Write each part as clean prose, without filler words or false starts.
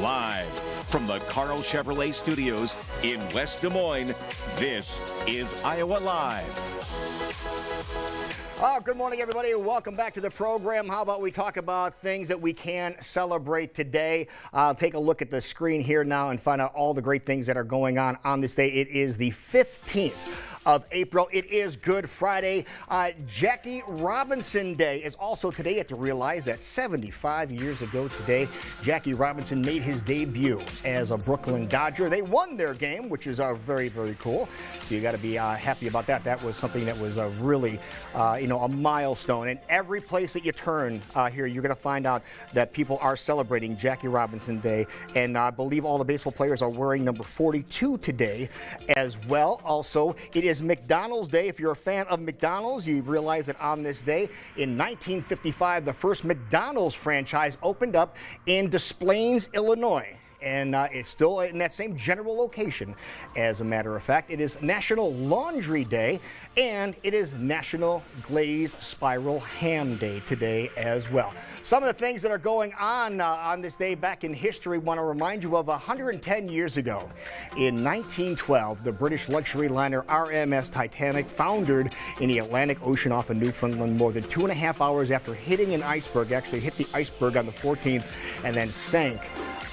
Live from the Carl Chevrolet Studios in West Des Moines, this is Iowa Live. Good morning, everybody. Welcome back to the program. How about we talk about things that we can celebrate today? Take a look at the screen here now and find out all the great things that are going on this day. It is the 15th of April. It is Good Friday. Jackie Robinson Day is also today. You have to realize that 75 years ago today, Jackie Robinson made his debut as a Brooklyn Dodger. They won their game, which is very, very cool. So you got to be happy about that. That was something that was really, a milestone. And every place that you turn here, you're going to find out that people are celebrating Jackie Robinson Day. And I believe all the baseball players are wearing number 42 today as well. Also, it is McDonald's Day. If you're a fan of McDonald's, you realize that on this day in 1955, the first McDonald's franchise opened up in Des Plaines, Illinois. And it's still in that same general location. As a matter of fact, it is National Laundry Day, and it is National Glazed Spiral Ham Day today as well. Some of the things that are going on this day back in history, want to remind you of 110 years ago. In 1912, the British luxury liner RMS Titanic foundered in the Atlantic Ocean off of Newfoundland more than 2.5 hours after hitting an iceberg. Actually hit the iceberg on the 14th and then sank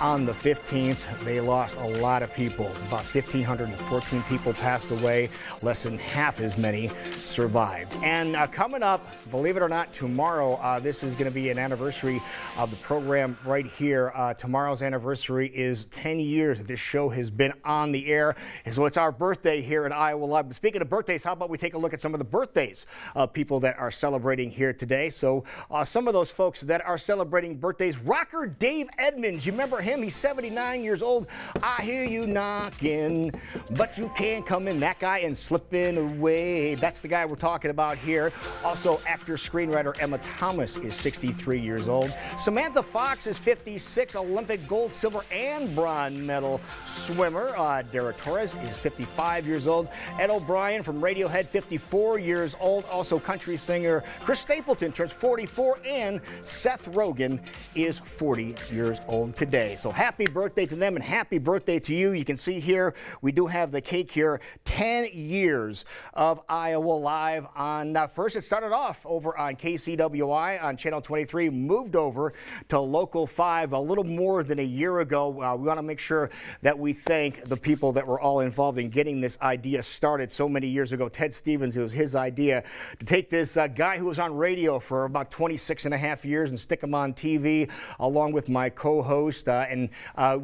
on the 15th. They lost a lot of people. About 1,514 people passed away. Less than half as many survived. And coming up, believe it or not, tomorrow, this is going to be an anniversary of the program right here. Tomorrow's anniversary is 10 years that this show has been on the air. And so it's our birthday here at Iowa Live. But speaking of birthdays, how about we take a look at some of the birthdays of people that are celebrating here today. So some of those folks that are celebrating birthdays, rocker Dave Edmunds. You remember him? He's 79 years old. I hear you knocking, but you can't come in. That guy and slipping away. That's the guy we're talking about here. Also, actor, screenwriter Emma Thomas is 63 years old. Samantha Fox is 56, Olympic gold, silver, and bronze medal swimmer. Dara Torres is 55 years old. Ed O'Brien from Radiohead, 54 years old. Also, country singer Chris Stapleton turns 44, and Seth Rogen is 40 years old today. So happy birthday to them and happy birthday to you. You can see here, we do have the cake here. 10 years of Iowa Live on, first it started off over on KCWI on Channel 23, moved over to Local 5 a little more than a year ago. We want to make sure that we thank the people that were all involved in getting this idea started so many years ago. Ted Stevens, it was his idea to take this guy who was on radio for about 26 and a half years and stick him on TV along with my co-host. And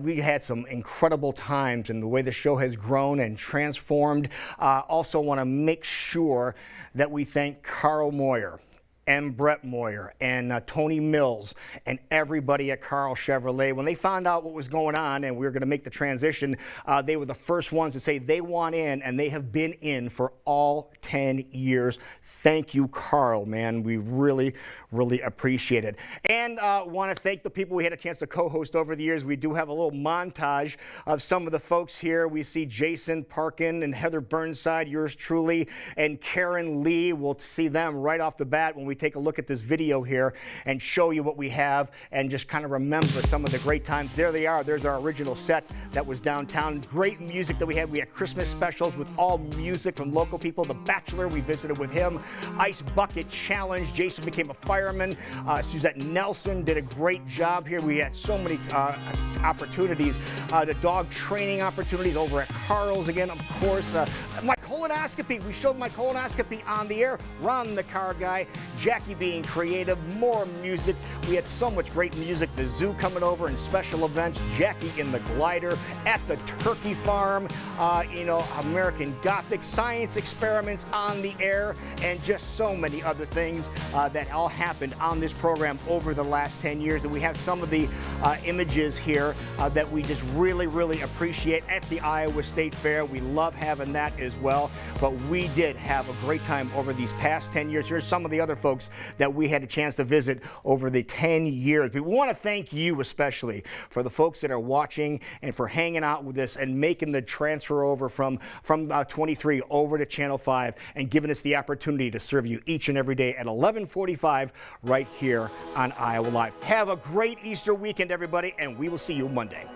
we had some incredible times in the way the show has grown and transformed. Also want to make sure that we thank Carl Moyer and Brett Moyer and Tony Mills and everybody at Carl Chevrolet. When they found out what was going on and we were going to make the transition, they were the first ones to say they want in, and they have been in for all 10 years. Thank you, Carl, man. We really, really appreciate it. And want to thank the people we had a chance to co-host over the years. We do have a little montage of some of the folks here. We see Jason Parkin and Heather Burnside, yours truly, and Karen Lee. We'll see them right off the bat when we take a look at this video here and show you what we have and just kind of remember some of the great times. There they are. There's our original set that was downtown. Great music that we had. We had Christmas specials with all music from local people. The Bachelor, we visited with him. Ice Bucket Challenge. Jason became a fireman. Suzette Nelson did a great job here. We had so many opportunities. The dog training opportunities over at Carl's again, of course. My colonoscopy. We showed my colonoscopy on the air. Ron the car guy. Jackie being creative, more music. We had so much great music. The zoo coming over and special events. Jackie in the glider at the turkey farm. American Gothic science experiments on the air, and just so many other things that all happened on this program over the last 10 years. And we have some of the images here that we just really, really appreciate at the Iowa State Fair. We love having that as well. well, but we did have a great time over these past 10 years. Here's some of the other folks that we had a chance to visit over the 10 years. We want to thank you especially for the folks that are watching and for hanging out with us and making the transfer over from 23 over to Channel 5 and giving us the opportunity to serve you each and every day at 11:45 right here on Iowa Live. Have a great Easter weekend, everybody, and we will see you Monday.